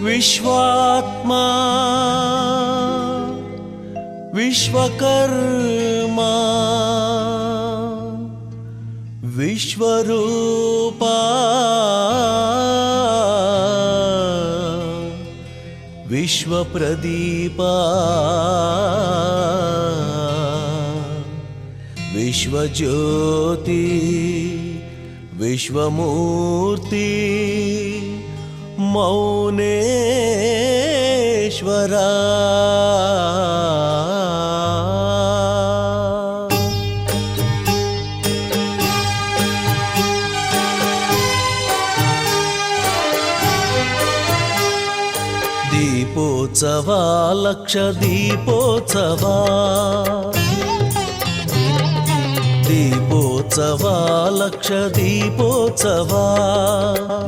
ವಿಶ್ವಾತ್ಮ ವಿಶ್ವಕರ್ಮ ವಿಶ್ವರೂಪ ವಿಶ್ವಪ್ರದೀಪ ವಿಶ್ವಜ್ಯೋತಿ ವಿಶ್ವಮೂರ್ತಿ ಮೌನೇಶ್ವರ ದೀಪೋತ್ಸವ ಲಕ್ಷ ದೀಪೋತ್ಸವ ದೀಪೋತ್ಸವ ಲಕ್ಷ ದೀಪೋತ್ಸವ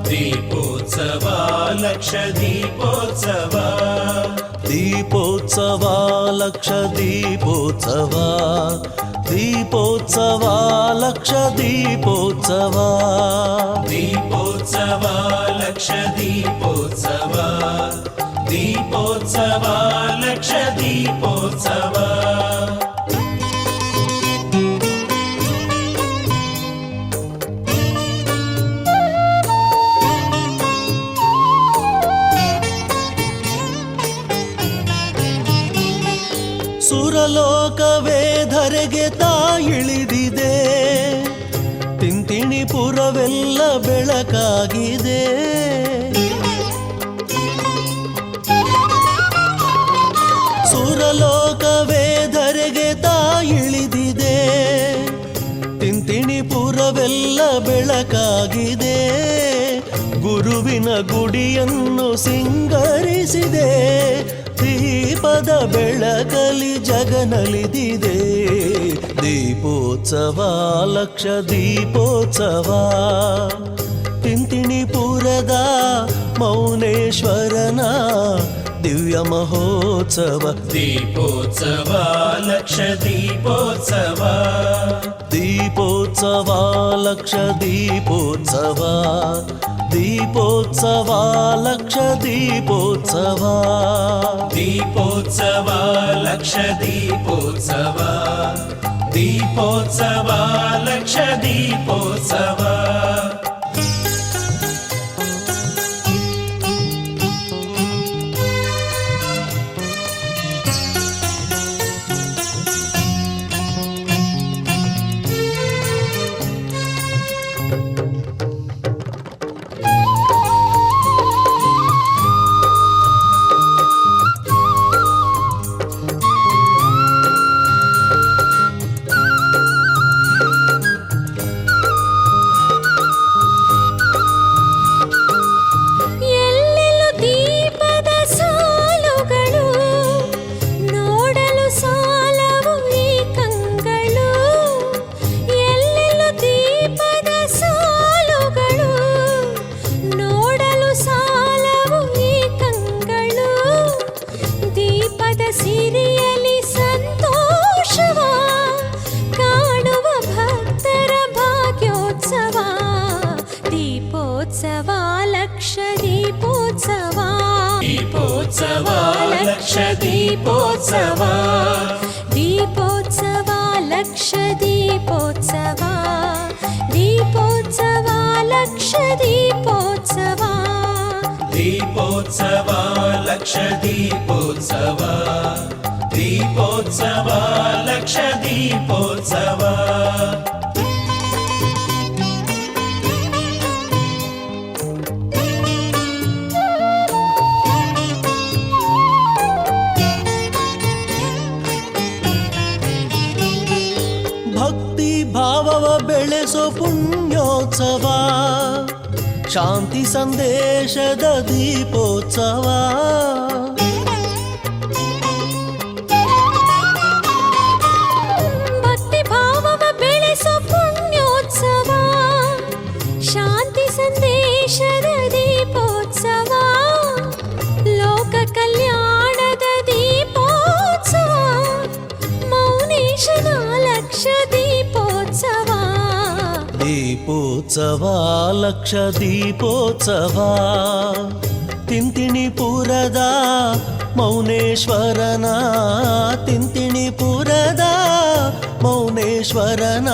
ದೀಪೋತ್ಸವ ಲಕ್ಷ ದೀಪೋತ್ಸವ ದೀಪೋತ್ಸವ ಲಕ್ಷ ದೀಪೋತ್ಸವ ದೀಪೋತ್ಸವ ಲಕ್ಷ ದೀಪೋತ್ಸವ ದೀಪೋತ್ಸವ ಲಕ್ಷ ದೀಪೋತ್ಸವ ದೀಪೋತ್ಸವ ಲಕ್ಷ ದೀಪೋತ್ಸವ ಸುರಲೋಕವೇ ಧರೆಗೆ ತಾಯಿಳಿದಿದೆ ತಿಂತಿಣಿಪುರವೆಲ್ಲ ಬೆಳಕಾಗಿದೆ ಸುರಲೋಕವೇ ಧರೆಗೆ ತಾಯಿಳಿದಿದೆ ತಿಂತಿಣಿಪುರವೆಲ್ಲ ಬೆಳಕಾಗಿದೆ ಗುರುವಿನ ಗುಡಿಯನ್ನು ಸಿಂಗರಿಸಿದೆ ದೀಪದ ಬೆಳಕಲಿ ಜಗನಲಿದಿದೆ ದೀಪೋತ್ಸವ ಲಕ್ಷ ದೀಪೋತ್ಸವ ತಿಂತಿಣಿಪುರದ ಮೌನೇಶ್ವರನ ದಿವ್ಯ ಮಹೋತ್ಸವ ದೀಪೋತ್ಸವ ಲಕ್ಷ ದೀಪೋತ್ಸವ ದೀಪೋತ್ಸವ ಲಕ್ಷ ದೀಪೋತ್ಸವ ದೀಪೋತ್ಸವ ಲಕ್ಷ ದೀಪೋತ್ಸವ ದೀಪೋತ್ಸವ ಲಕ್ಷ ದೀಪೋತ್ಸವ ದೀಪೋತ್ಸವ ಲಕ್ಷ ದೀಪೋತ್ಸವ ದೀಪೋತ್ಸವ ಲಕ್ಷ ದೀಪೋತ್ಸವ ದೀಪೋತ್ಸವ ಲಕ್ಷ ದೀಪೋತ್ಸವ ದೀಪೋತ್ಸವ ಲಕ್ಷ ದೀಪೋತ್ಸವ ದೀಪೋತ್ಸವ ಲಕ್ಷ ದೀಪೋತ್ಸವ ದೀಪೋತ್ಸವ ಲಕ್ಷ ದೀಪೋತ್ಸವ ಭಕ್ತಿ ಭಾವವ ಬೆಳೆಸೋ ಪುಣ್ಯೋತ್ಸವ ಶಾಂತಿ ಸಂದೇಶದ ದೀಪೋತ್ಸವ ಭಕ್ತಿ ಭಾವವ ಬೆಳೆಸೋ ಪುಣ್ಯೋತ್ಸವ ಶಾಂತಿ ಸಂದೇಶದ ದೀಪೋತ್ಸವ ಲೋಕ ಕಲ್ಯಾಣದ ದೀಪೋತ್ಸವ ಮೌನೇಶನ ಲಕ್ಷ ದೀಪೋತ್ಸವ ದೀಪೋತ್ಸವ ಲಕ್ಷ ದೀಪೋತ್ಸವ ತಿಂತಿಣಿಪುರದ ಮೌನೇಶ್ವರನ ತಿಂತಿಣಿಪುರದ ಮೌನೇಶ್ವರನ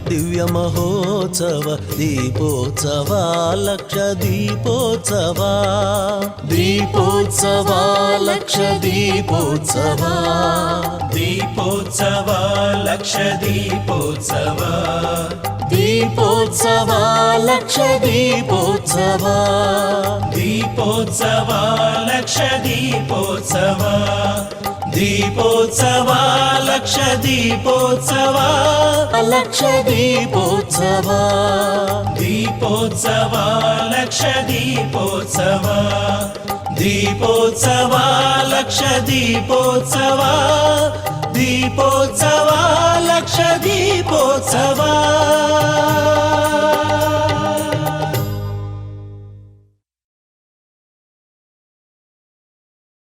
ದಿವ್ಯ ಮಹೋತ್ಸವ ದೀಪೋತ್ಸವ ಲಕ್ಷ ದೀಪೋತ್ಸವ ದೀಪೋತ್ಸವ ಲಕ್ಷ ದೀಪೋತ್ಸವ ದೀಪೋತ್ಸವ ಲಕ್ಷ ದೀಪೋತ್ಸವ ದೀಪೋತ್ಸವ ಲಕ್ಷ ದೀಪೋತ್ಸವ ದೀಪೋತ್ಸವ ಲಕ್ಷ ದೀಪೋತ್ಸವ ದೀಪೋತ್ಸವ ಲಕ್ಷ ದೀಪೋತ್ಸವ ಲಕ್ಷ ದೀಪೋತ್ಸವ ದೀಪೋತ್ಸವ ಲಕ್ಷ ದೀಪೋತ್ಸವ ದೀಪೋತ್ಸವ ಲಕ್ಷ ದೀಪೋತ್ಸವ ದೀಪೋತ್ಸವ ಲಕ್ಷ ದೀಪೋತ್ಸವ